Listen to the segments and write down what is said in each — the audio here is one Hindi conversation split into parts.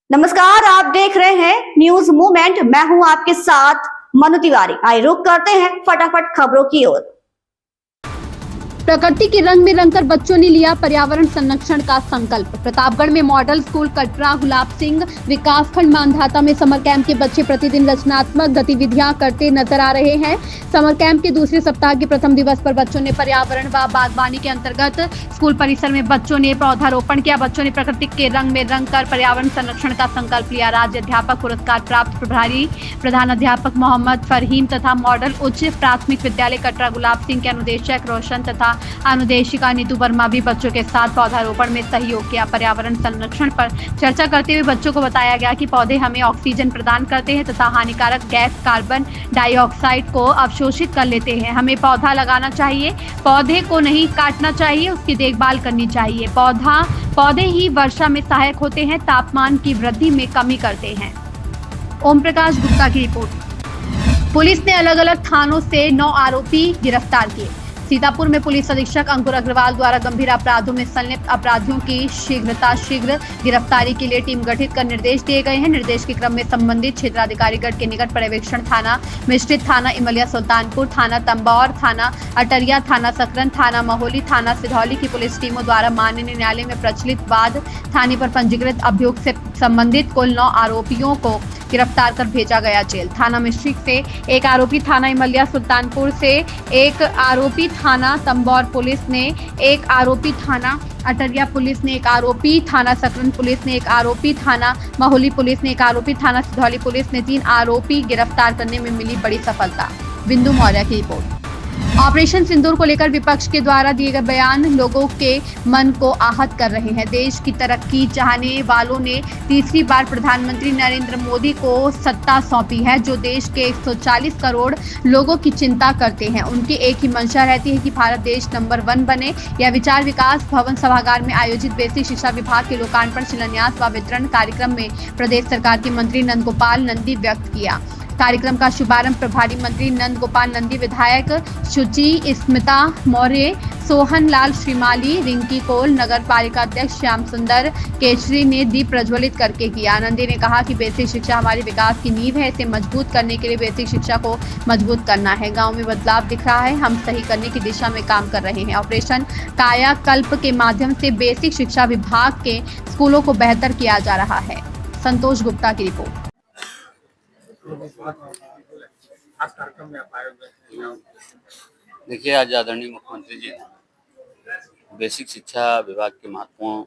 नमस्कार, आप देख रहे हैं न्यूज मूवमेंट। मैं हूं आपके साथ मनु तिवारी। आइए रुक करते हैं फटाफट खबरों की ओर। प्रकृति के रंग में रंगकर बच्चों ने लिया पर्यावरण संरक्षण का संकल्प। प्रतापगढ़ में मॉडल स्कूल कटरा गुलाब सिंह विकासखंड मानधाता में समर कैंप के बच्चे प्रतिदिन रचनात्मक गतिविधियां करते नजर आ रहे हैं। समर कैंप के दूसरे सप्ताह के प्रथम दिवस पर बच्चों ने पर्यावरण व बागवानी के अंतर्गत स्कूल परिसर में बच्चों ने पौधारोपण किया। बच्चों ने प्रकृति के रंग में रंगकर पर्यावरण संरक्षण का संकल्प लिया। राज्य अध्यापक पुरस्कार प्राप्त प्रभारी प्रधान अध्यापक मोहम्मद फरहीम तथा मॉडल उच्च प्राथमिक विद्यालय कटरा गुलाब सिंह के अनुदेशक रोशन तथा अनुदेशिका नीतू वर्मा भी बच्चों के साथ पौधारोपण में सहयोग किया। पर्यावरण संरक्षण पर चर्चा करते हुए बच्चों को बताया गया कि पौधे हमें ऑक्सीजन प्रदान करते हैं तथा हानिकारक गैस कार्बन डाइऑक्साइड को अवशोषित कर लेते हैं। हमें पौधा लगाना चाहिए, पौधे को नहीं काटना चाहिए, उसकी देखभाल करनी चाहिए। पौधे ही वर्षा में सहायक होते हैं, तापमान की वृद्धि में कमी करते हैं। ओम प्रकाश गुप्ता की रिपोर्ट। पुलिस ने अलग अलग थानों से 9 आरोपी गिरफ्तार किए। सीतापुर में पुलिस अधीक्षक अंकुर अग्रवाल द्वारा गंभीर अपराधों में संलिप्त अपराधियों की शीघ्र गिरफ्तारी के लिए टीम गठित कर निर्देश दिए गए हैं। निर्देश के क्रम में संबंधित क्षेत्राधिकारीगढ़ के निकट पर्यवेक्षण थाना मिश्रित, थाना इमलिया सुल्तानपुर, थाना तंबौर, थाना अटरिया, थाना सकरन, थाना महोली, थाना सिधौली की पुलिस टीमों द्वारा माननीय न्यायालय में प्रचलित वाद थाने पर पंजीकृत अभियुक्त से संबंधित कुल 9 आरोपियों को गिरफ्तार कर भेजा गया जेल। थाना मिश्रिक से एक आरोपी, थाना इमलिया सुल्तानपुर से एक आरोपी, थाना तंबौर पुलिस ने एक आरोपी, थाना अटरिया पुलिस ने एक आरोपी, थाना सकरन पुलिस ने एक आरोपी, थाना महोली पुलिस ने एक आरोपी, थाना सिधौली पुलिस ने 3 आरोपी गिरफ्तार करने में मिली बड़ी सफलता। बिंदु मौर्य की रिपोर्ट। ऑपरेशन सिंदूर को लेकर विपक्ष के द्वारा दिए गए बयान लोगों के मन को आहत कर रहे हैं। देश की तरक्की चाहने वालों ने तीसरी बार प्रधानमंत्री नरेंद्र मोदी को सत्ता सौंपी है, जो देश के 140 करोड़ लोगों की चिंता करते हैं। उनकी एक ही मंशा रहती है कि भारत देश नंबर 1 बने। यह विचार विकास भवन सभागार में आयोजित बेसिक शिक्षा विभाग के लोकार्पण, शिलान्यास व वितरण कार्यक्रम में प्रदेश सरकार के मंत्री नंद गोपाल नंदी व्यक्त किया। कार्यक्रम का शुभारंभ प्रभारी मंत्री नंद गोपाल नंदी, विधायक शुचि स्मिता मौर्य, सोहन लाल श्रीमाली, रिंकी कोल, नगर पालिका अध्यक्ष श्याम सुंदर केचरी ने दीप प्रज्वलित करके किया। नंदी ने कहा कि बेसिक शिक्षा हमारे विकास की नींव है। इसे मजबूत करने के लिए बेसिक शिक्षा को मजबूत करना है। गांव में बदलाव दिख रहा है, हम सही करने की दिशा में काम कर रहे हैं। ऑपरेशन कायाकल्प के माध्यम से बेसिक शिक्षा विभाग के स्कूलों को बेहतर किया जा रहा है। संतोष गुप्ता की रिपोर्ट। आज कार्यक्रम में आप आए हुए हैं। देखिए, आज आदरणीय मुख्यमंत्री जी ने बेसिक शिक्षा विभाग के महत्वपूर्ण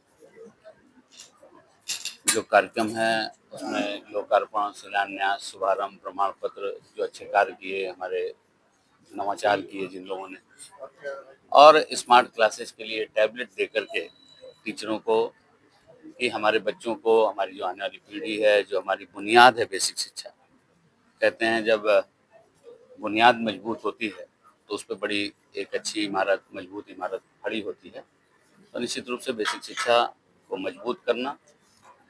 जो कार्यक्रम है उसमें लोकार्पण, शिलान्यास, शुभारंभ, प्रमाण पत्र, जो अच्छे कार्य किए, हमारे नवाचार किए जिन लोगों ने, और स्मार्ट क्लासेस के लिए टैबलेट दे करके टीचरों को कि हमारे बच्चों को, हमारी जो आने वाली पीढ़ी है, जो हमारी बुनियाद है बेसिक शिक्षा, कहते हैं जब बुनियाद मजबूत होती है तो उस पर बड़ी एक अच्छी इमारत, मजबूत इमारत खड़ी होती है। तो निश्चित रूप से बेसिक शिक्षा को मजबूत करना,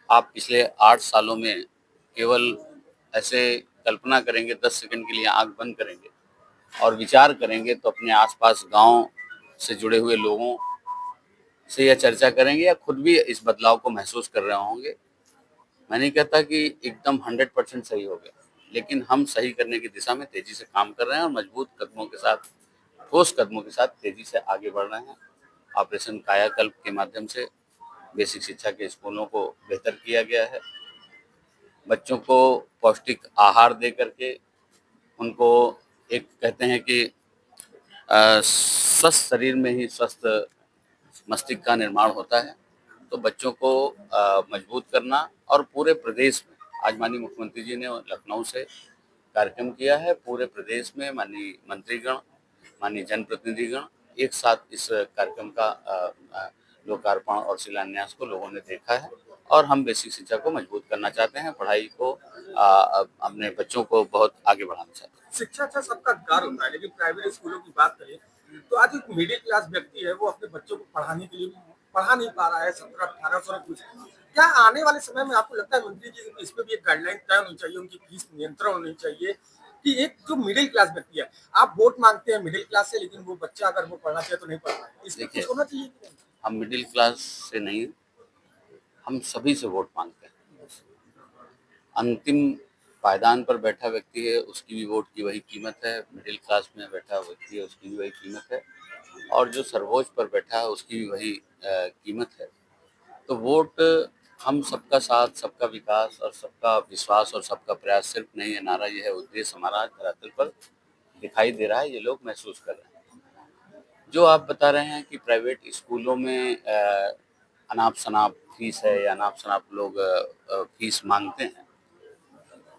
आप पिछले 8 सालों में केवल ऐसे कल्पना करेंगे, 10 सेकंड के लिए आंख बंद करेंगे और विचार करेंगे तो अपने आसपास गांव से जुड़े हुए लोगों से यह चर्चा करेंगे या खुद भी इस बदलाव को महसूस कर रहे होंगे। मैं नहीं कहता कि एकदम 100% सही हो गया, लेकिन हम सही करने की दिशा में तेजी से काम कर रहे हैं और मजबूत कदमों के साथ, ठोस कदमों के साथ तेजी से आगे बढ़ रहे हैं। ऑपरेशन कायाकल्प के माध्यम से बेसिक शिक्षा के स्कूलों को बेहतर किया गया है। बच्चों को पौष्टिक आहार दे करके उनको एक कहते हैं कि स्वस्थ शरीर में ही स्वस्थ मस्तिष्क का निर्माण होता है। तो बच्चों को मजबूत करना, और पूरे प्रदेश में आज माननीय मुख्यमंत्री जी ने लखनऊ से कार्यक्रम किया है। पूरे प्रदेश में माननीय मंत्रीगण, माननीय जनप्रतिनिधिगण एक साथ इस कार्यक्रम का लोकार्पण और शिलान्यास को लोगों ने देखा है और हम बेसिक शिक्षा को मजबूत करना चाहते हैं, पढ़ाई को अपने बच्चों को बहुत आगे बढ़ाना चाहते हैं। शिक्षा अच्छा सबका अधिकार होता है, लेकिन प्राइवेट स्कूलों की बात करें तो आज एक मिडिल क्लास व्यक्ति है, वो अपने बच्चों को पढ़ाने के लिए पढ़ा नहीं पा रहा है। 17-18 कुछ, क्या आने वाले समय में आपको लगता है मंत्री जी इस पे भी एक गाइडलाइन तय होनी चाहिए, उनकी फीस नियंत्रण होनी चाहिए कि एक जो मिडिल क्लास व्यक्ति है, आप वोट मांगते हैं मिडिल क्लास से, लेकिन वो बच्चा अगर वो पढ़ना चाहे तो नहीं पढ़ रहा है, इसमें कुछ होना चाहिए। हम मिडिल क्लास से नहीं, हम सभी से वोट मांगते हैं। अंतिम पायदान पर बैठा व्यक्ति है उसकी भी वोट की वही कीमत है, मिडिल क्लास में बैठा व्यक्ति है उसकी भी वही कीमत है, और जो सर्वोच्च पर बैठा है उसकी भी वही कीमत है। तो वोट हम सबका साथ, सबका विकास और सबका विश्वास और सबका प्रयास सिर्फ नहीं है नारा, यह है उद्देश्य हमारा धरातल पर दिखाई दे रहा है, ये लोग महसूस कर रहे हैं। जो आप बता रहे हैं कि प्राइवेट स्कूलों में अनाप शनाप फीस है या अनाप शनाप लोग फीस मांगते हैं,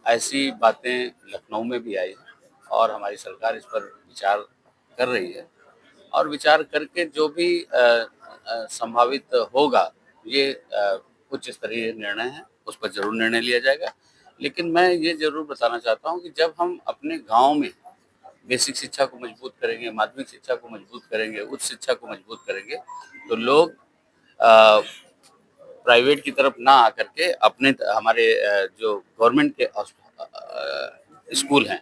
ऐसी बातें लखनऊ में भी आई हैं और हमारी सरकार इस पर विचार कर रही है, और विचार करके जो भी संभावित होगा, ये उच्च स्तरीय निर्णय है, उस पर जरूर निर्णय लिया जाएगा। लेकिन मैं ये जरूर बताना चाहता हूँ कि जब हम अपने गांव में बेसिक शिक्षा को मजबूत करेंगे, माध्यमिक शिक्षा को मजबूत करेंगे, उच्च शिक्षा को मजबूत करेंगे, तो लोग प्राइवेट की तरफ ना आकर के अपने हमारे जो गवर्नमेंट के स्कूल हैं,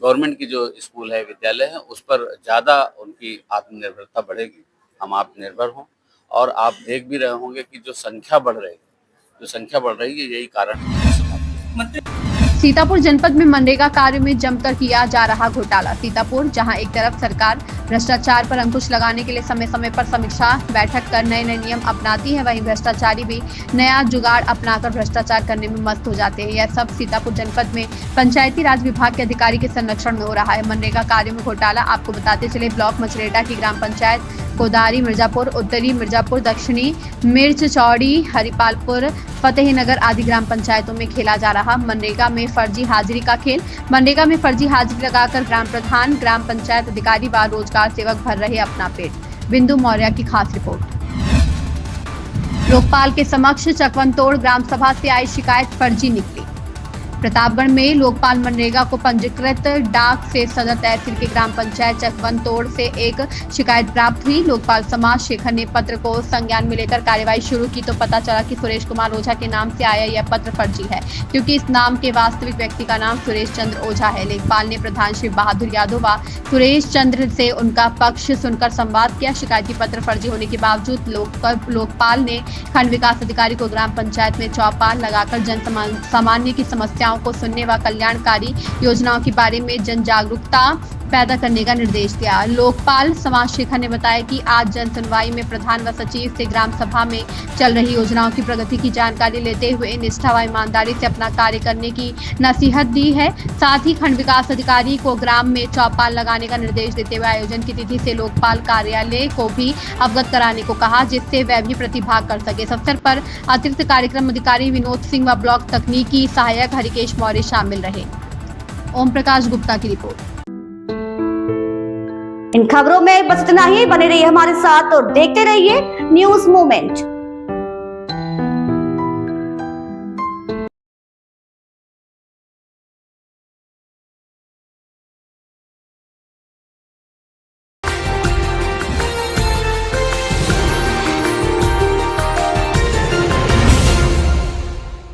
गवर्नमेंट की जो स्कूल है, विद्यालय है, उस पर ज़्यादा उनकी आत्मनिर्भरता बढ़ेगी। हम आत्मनिर्भर हों, और आप देख भी रहे होंगे कि जो संख्या बढ़ रही है, यही कारण है। सीतापुर जनपद में मनरेगा कार्य में जमकर किया जा रहा घोटाला। सीतापुर, जहां एक तरफ सरकार भ्रष्टाचार पर अंकुश लगाने के लिए समय समय पर समीक्षा बैठक कर नए नए नियम अपनाती है, वहीं भ्रष्टाचारी भी नया जुगाड़ अपनाकर भ्रष्टाचार करने में मस्त हो जाते हैं। यह सब सीतापुर जनपद में पंचायती राज विभाग के अधिकारी के संरक्षण में हो रहा है। मनरेगा कार्य में घोटाला आपको बताते चले, ब्लॉक मचरेटा की ग्राम पंचायत कोदारी मिर्जापुर, उत्तरी मिर्जापुर, दक्षिणी मिर्च चौड़ी, हरिपालपुर, फतेहनगर आदि ग्राम पंचायतों में खेला जा रहा मनरेगा में फर्जी हाजिरी का खेल। मनरेगा में फर्जी हाजिरी लगाकर ग्राम प्रधान, ग्राम पंचायत अधिकारी व रोजगार सेवक भर रहे अपना पेट। बिंदु मौर्य की खास रिपोर्ट। लोकपाल के समक्ष चकवनतोड़ ग्राम सभा से आई शिकायत फर्जी निकली। प्रतापगढ़ में लोकपाल मनरेगा को पंजीकृत डाक से सदर तहसील के ग्राम पंचायत चकवनतोड़ से एक शिकायत प्राप्त हुई। लोकपाल समाज शेखर ने पत्र को संज्ञान में लेकर कार्यवाही शुरू की तो पता चला कि सुरेश कुमार ओझा के नाम से आया यह पत्र फर्जी है, क्योंकि इस नाम के वास्तविक व्यक्ति का नाम सुरेश चंद्र ओझा है। लेखपाल ने प्रधान श्री बहादुर यादव व सुरेश चंद्र से उनका पक्ष सुनकर संवाद किया। शिकायती पत्र फर्जी होने के बावजूद लोकपाल ने खंड विकास अधिकारी को ग्राम पंचायत में चौपाल लगाकर जन सामान्य की समस्याओं को सुनने व कल्याणकारी योजनाओं के बारे में जन जागरूकता पैदा करने का निर्देश दिया। लोकपाल समाज शेखर ने बताया कि आज जन सुनवाई में प्रधान व सचिव से ग्राम सभा में चल रही योजनाओं की प्रगति की जानकारी लेते हुए निष्ठा व ईमानदारी से अपना कार्य करने की नसीहत दी है। साथ ही खंड विकास अधिकारी को ग्राम में चौपाल लगाने का निर्देश देते हुए आयोजन की तिथि से लोकपाल कार्यालय को भी अवगत कराने को कहा, जिससे वह भी प्रतिभाग कर सके। इस अवसर पर अतिरिक्त कार्यक्रम अधिकारी विनोद सिंह व ब्लॉक तकनीकी सहायक हरिकेश मौर्य शामिल रहे। ओम प्रकाश गुप्ता की रिपोर्ट। इन खबरों में बस इतना ही। बने रहिए हमारे साथ और देखते रहिए न्यूज़ मूवमेंट।